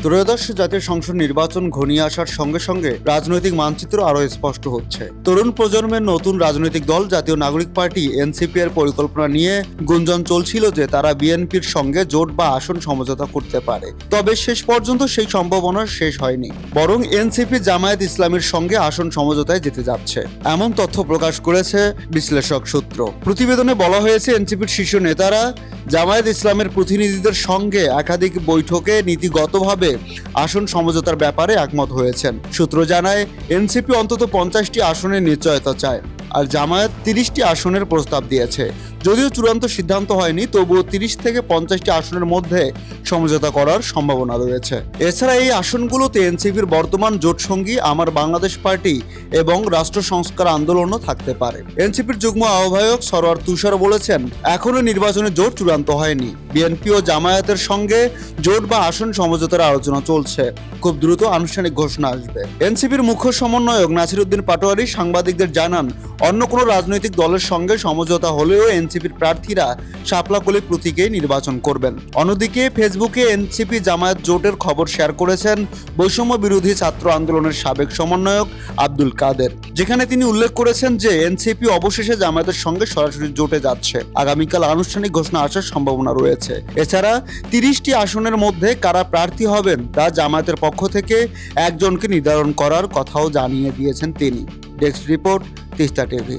ত্রয়োদশ জাতীয় সংসদ নির্বাচন ঘনিয়ে আসার সঙ্গে সঙ্গে রাজনৈতিক মানচিত্র আরও স্পষ্ট হচ্ছে। তরুণ প্রজন্মের নতুন রাজনৈতিক দল জাতীয় নাগরিক পার্টি এনসিপি এর পরিকল্পনা নিয়ে গুঞ্জন চলছিল যে তারা বিএনপির সঙ্গে জোট বা আসন সমঝোতা করতে পারে। তবে শেষ পর্যন্ত সেই সম্ভাবনা শেষ হয়নি, বরং এনসিপি জামায়াত ইসলামের সঙ্গে আসন সমঝোতায় যেতে যাচ্ছে, এমন তথ্য প্রকাশ করেছে বিশ্লেষক সূত্র। প্রতিবেদনে বলা হয়েছে, এনসিপির শীর্ষ নেতারা জামায়াত ইসলামের প্রতিনিধিদের সঙ্গে একাধিক বৈঠকে নীতিগতভাবে আসন সমঝোতার ব্যাপারে একমত হয়েছেন। সূত্র জানায়, এনসিপি অন্তত 50টি আসনের নিশ্চয়তা চায়, আর জামায়াত 30টি আসনের প্রস্তাব দিয়েছে। যদিও চূড়ান্ত সিদ্ধান্ত হয়নি, তবুও 30 থেকে 50টি আসনের মধ্যে সমঝোতা করার সম্ভাবনা রয়েছে। এছাড়া এই আসনগুলোতে এনসিপির বর্তমান জোটসঙ্গী আমার বাংলাদেশ পার্টি এবং রাষ্ট্র সংস্কার আন্দোলনও থাকতে পারে। এনসিপির যুগ্ম আহ্বায়ক সরওয়ার তুষার বলেছেন, এখনো নির্বাচনে জোট চূড়ান্ত হয়নি। বিএনপি ও জামায়াতের সঙ্গে জোট বা আসন সমঝোতার আলোচনা চলছে। খুব দ্রুত আনুষ্ঠানিক ঘোষণা আসবে। এনসিপির মুখ্য সমন্বয়ক নাসিরউদ্দিন পাটোয়ারি সাংবাদিকদের জানান, অন্য কোনো রাজনৈতিক দলের সঙ্গে সমঝোতা হলেও এনসিপির প্রার্থীরা শাপলাকলি প্রতীকে নির্বাচন করবেন। অন্যদিকে ফেসবুকে এনসিপি জামায়াত জোটের খবর শেয়ার করেছেন বৈষম্য বিরোধী ছাত্র আন্দোলনের সাবেক সমন্বয়ক আব্দুল কাদের, যেখানে তিনি উল্লেখ করেছেন যে এনসিপি অবশেষে জামায়াতের সঙ্গে সরাসরি জোটে যাচ্ছে। আগামীকাল আনুষ্ঠানিক ঘোষণা আসার সম্ভাবনা রয়েছে। এছাড়া 30টি আসনের মধ্যে কারা প্রার্থী হবেন তা জামায়াতের পক্ষ থেকে একজনকে নির্ধারণ করার কথাও জানিয়ে দিয়েছেন তিনি। Desk report, Teesta TV.